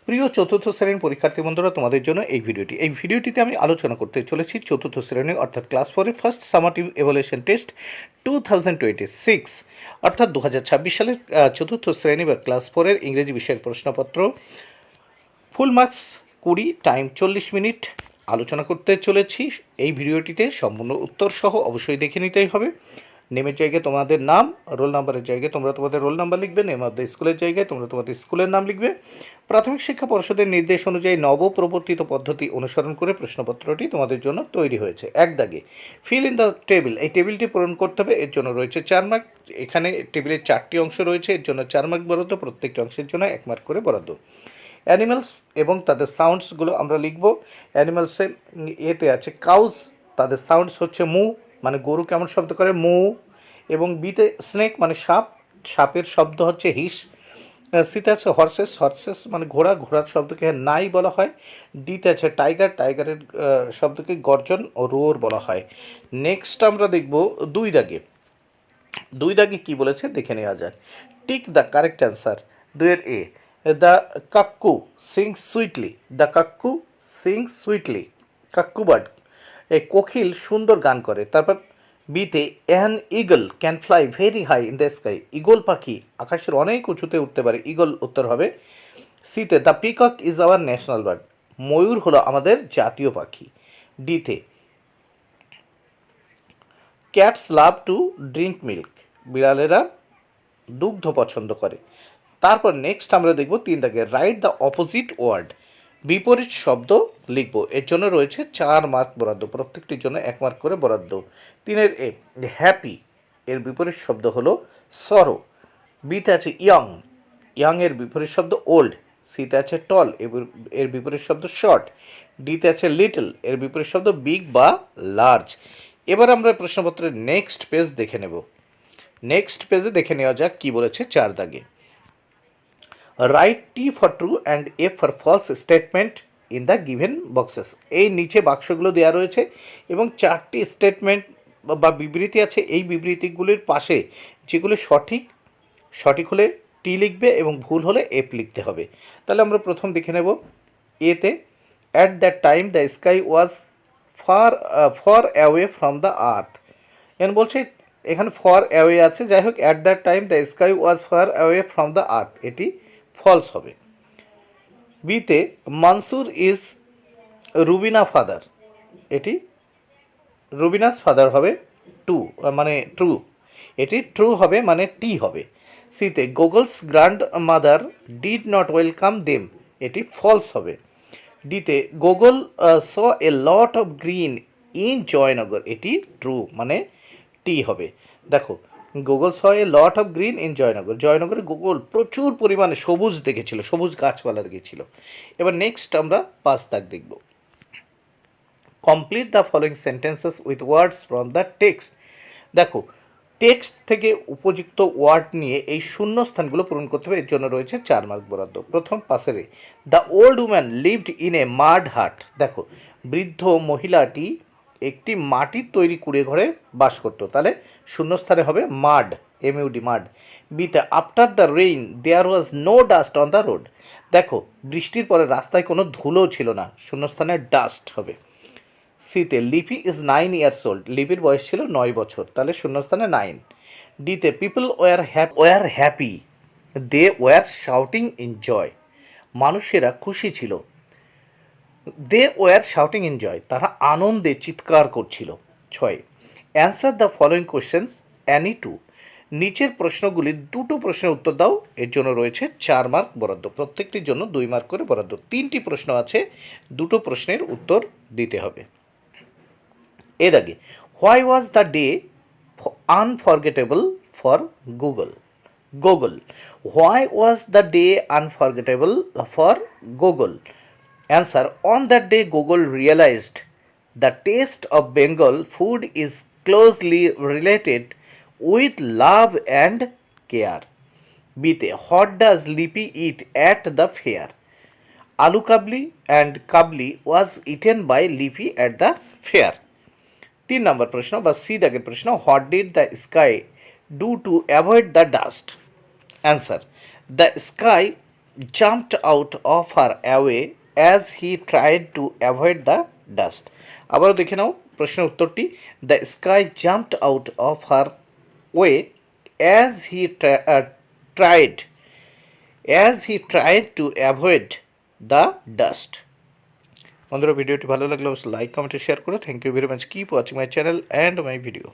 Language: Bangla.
প্রিয় চতুর্থ শ্রেণীর পরীক্ষার্থী বন্ধুরা, তোমাদের জন্য এই ভিডিওটিতে আমি আলোচনা করতে চলেছি চতুর্থ শ্রেণী অর্থাৎ class 4 first summative evaluation test 2026 অর্থাৎ 2026 সালের চতুর্থ শ্রেণী বা ক্লাস 4-এর ইংরেজি বিষয়ের প্রশ্নপত্র। ফুল মার্কস 20, টাইম 40 মিনিট আলোচনা করতে চলেছি। এই ভিডিওটিতে সম্পূর্ণ উত্তর সহ অবশ্যই দেখে নিতেই হবে। নেমের জায়গায় তোমাদের নাম, রোল নাম্বারের জায়গায় তোমরা তোমাদের রোল নাম্বার লিখবে, নেম অফ দ্য স্কুলের জায়গায় তোমরা তোমাদের স্কুলের নাম লিখবে। প্রাথমিক শিক্ষা পর্ষদের নির্দেশ অনুযায়ী নবপ্রবর্তিত পদ্ধতি অনুসরণ করে প্রশ্নপত্রটি তোমাদের জন্য তৈরি হয়েছে। এক দাগে ফিল ইন দ্য টেবিল, এই টেবিলটি পূরণ করতে হবে। এর জন্য রয়েছে 4 মার্ক। এখানে টেবিলের 4টি অংশ রয়েছে, এর জন্য 4 মার্ক বরাদ্দ, প্রত্যেকটি অংশের জন্য 1 মার্ক করে বরাদ্দ। অ্যানিমালস এবং তাদের সাউন্ডসগুলো আমরা লিখব। অ্যানিমালসে এতে আছে কাউজ, তাদের সাউন্ডস হচ্ছে মু, মানে গরু কেমন শব্দ করে, মু। এবং বিতে স্নেক মানে সাপ, সাপের শব্দ হচ্ছে হিস। সিতে আছে হর্সেস, হর্সেস মানে ঘোড়া, ঘোড়ার শব্দকে নাই বলা হয়। ডিতে আছে টাইগার, টাইগারের শব্দকে গর্জন ও রোর বলা হয়। নেক্সট আমরা দেখব দুই দাগে কী বলেছে দেখে নেওয়া যায়। Tick the correct answer. 2-এর A, the cuckoo sings sweetly, the cuckoo sings sweetly, cuckoo bird, এই কোকিল সুন্দর গান করে। তারপর বিতে an eagle can fly very high in the sky, eagle পাখি আকাশের অনেক উঁচুতে উঠতে পারে, ইগল উত্তর হবে। সিতে the peacock is our national bird, ময়ূর হলো আমাদের জাতীয় পাখি। ডিতে cats love to drink milk, বিড়ালেরা দুগ্ধ পছন্দ করে। তারপর নেক্সট আমরা দেখব 3 দাগে রাইট দ্য অপোজিট ওয়ার্ড, বিপরীত শব্দ লিখব। এর জন্য রয়েছে 4 মার্ক বরাদ্দ, প্রত্যেকটির জন্য 1 মার্ক করে বরাদ্দ। 3-এর এ, হ্যাপি এর বিপরীত শব্দ হলো সরো। বিতে আছে ইয়ং, ইয়ং এর বিপরীত শব্দ ওল্ড। সিতে আছে টল, এর বিপরীত শব্দ শর্ট। ডিতে আছে লিটল, এর বিপরীত শব্দ বিগ বা লার্জ। এবার আমরা প্রশ্নপত্রের নেক্সট পেজ দেখে নেব। নেক্সট পেজে দেখে নেওয়া যাক কী বলেছে 4 দাগে। Write T for true and F for false statement in the given boxes, এই নিচে বাক্সগুলো দেওয়া রয়েছে এবং 4টি স্টেটমেন্ট বা বিবৃতি আছে। এই বিবৃতিগুলির পাশে যেগুলো সঠিক হলে টি লিখবে এবং ভুল হলে এফ লিখতে হবে। তাহলে আমরা প্রথম দেখে নেব এতে, at that time the sky was for away from the earth. এখানে বলছে, এখানে ফর অ্যাওয়ে আছে, যাই হোক at that time the sky was for away from the earth, এটি ফলস হবে। বিতে মানসুর ইজ রুবিনা ফাদার, এটি রুবিনাস ফাদার হবে মানে ট্রু, এটি ট্রু হবে মানে টি হবে। সিতে Gugul's grandmother did not welcome them, এটি ফলস হবে। ডিতে Gugul saw a lot of green in Joynagar, এটি ট্রু মানে টি হবে। দেখো, Gugul saw a lot of green in Joynagar, জয়নগরে গুগল প্রচুর পরিমাণে সবুজ দেখেছিল, সবুজ গাছপালা দেখেছিল। এবার নেক্সট আমরা 5 দাগ দেখব। Complete the following sentences with words from the text. দেখো, টেক্সট থেকে উপযুক্ত ওয়ার্ড নিয়ে এই শূন্য স্থানগুলো পূরণ করতে হবে। এর জন্য রয়েছে 4 মার্ক বরাদ্দ। প্রথম পাশেরে, the old woman lived in a mud hut, দেখো বৃদ্ধ মহিলাটি একটি মাটির তৈরি কুড়ে ঘরে বাস করতো, তাহলে শূন্যস্থানে হবে মাড, এমইউডি মাড। বিতে after the rain there was no dust on the road, দেখো বৃষ্টির পরে রাস্তায় কোনো ধুলো ছিল না, শূন্যস্থানে ডাস্ট হবে। সিতে লিপি ইজ 9 ইয়ার্স ওল্ড, লিপির বয়স ছিল 9 বছর, তাহলে শূন্যস্থানে 9। ডিতে people were happy they were shouting in joy, মানুষেরা খুশি ছিল, they were shouting in joy, তারা আনন্দে চিৎকার করছিল। 6, answer the following questions any two, নিচের প্রশ্নগুলির দুটো প্রশ্নের উত্তর দাও। এর জন্য রয়েছে 4 মার্ক বরাদ্দ, প্রত্যেকটির জন্য 2 মার্ক করে বরাদ্দ। 3টি প্রশ্ন আছে, দুটো প্রশ্নের উত্তর দিতে হবে। এর আগে, why was the day unforgettable for Google, Google, why was the day unforgettable for Google. Answer, on that day Google realized the taste of Bengal food is closely related with love and care. বিতে, what does Lipi eat at the fair, aloo kabli and kabli was eaten by Lipi at the fair. 3 নম্বর প্রশ্ন বা সি দাগের প্রশ্ন, what did the sky do to avoid the dust. Answer, the sky jumped out of her away as he tried to avoid the dust. আবারও দেখে নাও প্রশ্নের উত্তরটি। The sky jumped out of her way as he tried to avoid the dust. বন্ধুরা ভিডিওটি ভালো লাগলে অবশ্যই লাইক কমেন্ট শেয়ার করো। Thank you very much, keep watching my channel and my video.